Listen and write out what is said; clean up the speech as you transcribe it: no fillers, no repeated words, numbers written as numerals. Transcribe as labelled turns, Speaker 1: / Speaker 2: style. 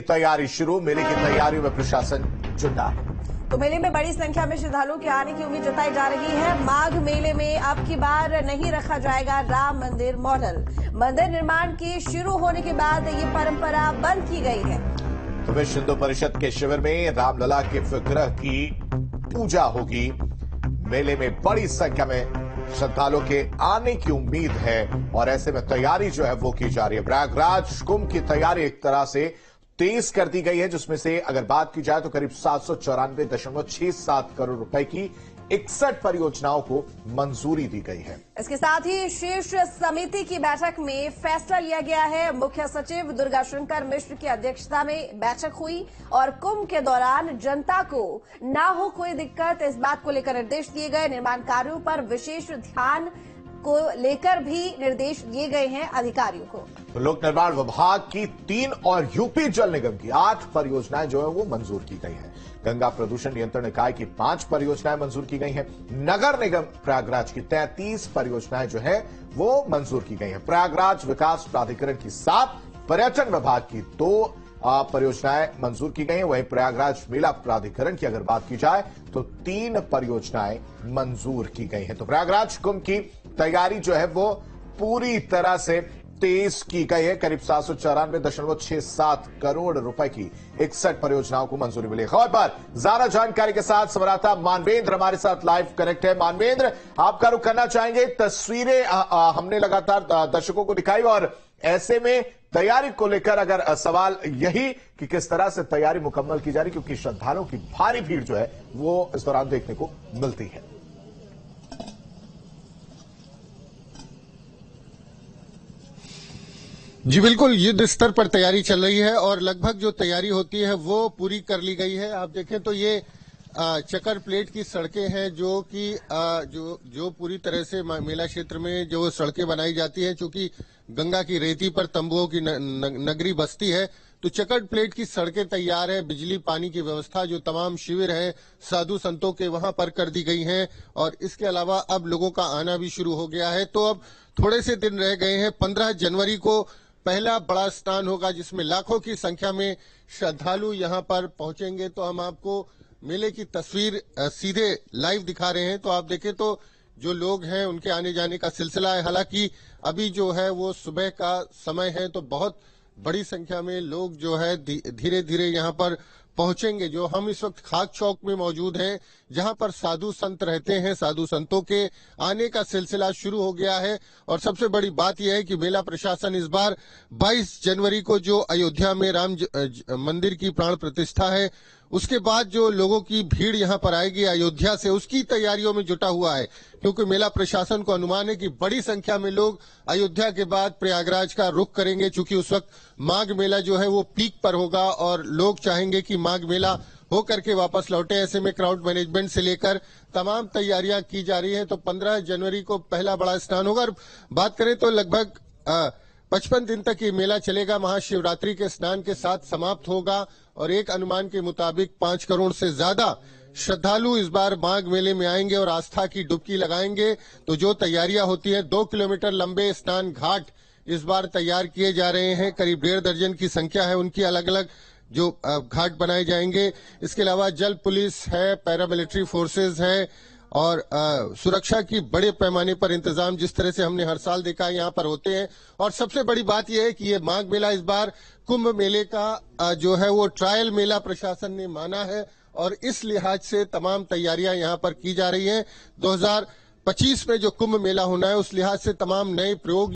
Speaker 1: तैयारी शुरू। मेले की तैयारियों में प्रशासन जुटा है।
Speaker 2: तो मेले में बड़ी संख्या में श्रद्धालुओं के आने की उम्मीद जताई जा रही है। माघ मेले में अब की बार नहीं रखा जाएगा राम मंदिर मॉडल। मंदिर निर्माण के शुरू होने के बाद ये परंपरा बंद की गई है।
Speaker 1: तो विश्व हिंदू परिषद के शिविर में रामलला के विग्रह की पूजा होगी। मेले में बड़ी संख्या में श्रद्धालुओं के आने की उम्मीद है और ऐसे में तैयारी जो है वो की जा रही है। प्रयागराज कुंभ की तैयारी एक तरह से तेज कर दी गई है, जिसमें से अगर बात की जाए तो करीब 794.67 करोड़ रुपए की 61 परियोजनाओं को मंजूरी दी गई है।
Speaker 2: इसके साथ ही शीर्ष समिति की बैठक में फैसला लिया गया है। मुख्य सचिव दुर्गा शंकर मिश्र की अध्यक्षता में बैठक हुई और कुंभ के दौरान जनता को ना हो कोई दिक्कत, इस बात को लेकर निर्देश दिए गए। निर्माण कार्यों पर विशेष ध्यान को लेकर भी निर्देश दिए गए हैं अधिकारियों को।
Speaker 1: तो लोक निर्माण विभाग की 3 और यूपी जल निगम की 8 परियोजनाएं जो है वो मंजूर की गई हैं। गंगा प्रदूषण नियंत्रण निकाय की 5 परियोजनाएं मंजूर की गई हैं। नगर निगम प्रयागराज की 33 परियोजनाएं जो है वो मंजूर की गई हैं। प्रयागराज विकास प्राधिकरण की 7, पर्यटन विभाग की 2 परियोजनाएं मंजूर की गई हैं। वहीं प्रयागराज मेला प्राधिकरण की अगर बात की जाए तो 3 परियोजनाएं मंजूर की गई हैं। तो प्रयागराज कुंभ की तैयारी जो है वो पूरी तरह से तेज की गई है। करीब 794.67 करोड़ रुपए की 61 परियोजनाओं को मंजूरी मिली। खबर पर ज्यादा जानकारी के साथ संवाददाता मानवेंद्र हमारे साथ लाइव कनेक्ट है। मानवेंद्र, आपका रुख करना चाहेंगे। तस्वीरें हमने लगातार दर्शकों को दिखाई और ऐसे में तैयारी को लेकर अगर सवाल यही कि किस तरह से तैयारी मुकम्मल की जा रही, क्योंकि श्रद्धालुओं की भारी भीड़ जो है वो इस दौरान देखने को मिलती है।
Speaker 3: जी बिल्कुल, युद्ध स्तर पर तैयारी चल रही है और लगभग जो तैयारी होती है वो पूरी कर ली गई है। आप देखें तो ये चक्कर प्लेट की सड़कें हैं जो कि जो पूरी तरह से मेला क्षेत्र में जो सड़कें बनाई जाती है, चूंकि गंगा की रेती पर तंबुओं की नगरी बसती है, तो चक्कर प्लेट की सड़कें तैयार है। बिजली पानी की व्यवस्था जो तमाम शिविर है साधु संतों के वहां पर कर दी गई है और इसके अलावा अब लोगों का आना भी शुरू हो गया है। तो अब थोड़े से दिन रह गए हैं। 15 जनवरी को पहला बड़ा स्नान होगा जिसमें लाखों की संख्या में श्रद्धालु यहां पर पहुंचेंगे। तो हम आपको मेले की तस्वीर सीधे लाइव दिखा रहे हैं। तो आप देखें तो जो लोग हैं उनके आने जाने का सिलसिला है। हालांकि अभी जो है वो सुबह का समय है, तो बहुत बड़ी संख्या में लोग जो है धीरे धीरे यहां पर पहुंचेंगे। जो हम इस वक्त खाक चौक में मौजूद हैं, जहां पर साधु संत रहते हैं, साधु संतों के आने का सिलसिला शुरू हो गया है। और सबसे बड़ी बात यह है कि मेला प्रशासन इस बार 22 जनवरी को जो अयोध्या में राम मंदिर की प्राण प्रतिष्ठा है, उसके बाद जो लोगों की भीड़ यहां पर आएगी अयोध्या से, उसकी तैयारियों में जुटा हुआ है। क्योंकि मेला प्रशासन को अनुमान है कि बड़ी संख्या में लोग अयोध्या के बाद प्रयागराज का रुख करेंगे, चूंकि उस वक्त माघ मेला जो है वो पीक पर होगा और लोग चाहेंगे कि माघ मेला होकर के वापस लौटे। ऐसे में क्राउड मैनेजमेंट से लेकर तमाम तैयारियां की जा रही है। तो 15 जनवरी को पहला बड़ा स्नान होगा। और बात करें तो लगभग 55 दिन तक ये मेला चलेगा। महाशिवरात्रि के स्नान के साथ समाप्त होगा और एक अनुमान के मुताबिक 5 करोड़ से ज्यादा श्रद्धालु इस बार माघ मेले में आएंगे और आस्था की डुबकी लगाएंगे। तो जो तैयारियां होती है, 2 किलोमीटर लंबे स्नान घाट इस बार तैयार किए जा रहे हैं। करीब 1.5 दर्जन की संख्या है उनकी, अलग अलग जो घाट बनाए जाएंगे। इसके अलावा जल पुलिस है, पैरामिलिट्री फोर्सेज है और सुरक्षा की बड़े पैमाने पर इंतजाम जिस तरह से हमने हर साल देखा है यहाँ पर होते हैं। और सबसे बड़ी बात यह है कि ये माघ मेला इस बार कुंभ मेले का जो है वो ट्रायल मेला प्रशासन ने माना है और इस लिहाज से तमाम तैयारियां यहाँ पर की जा रही हैं। 2025 में जो कुंभ मेला होना है उस लिहाज से तमाम नए प्रयोग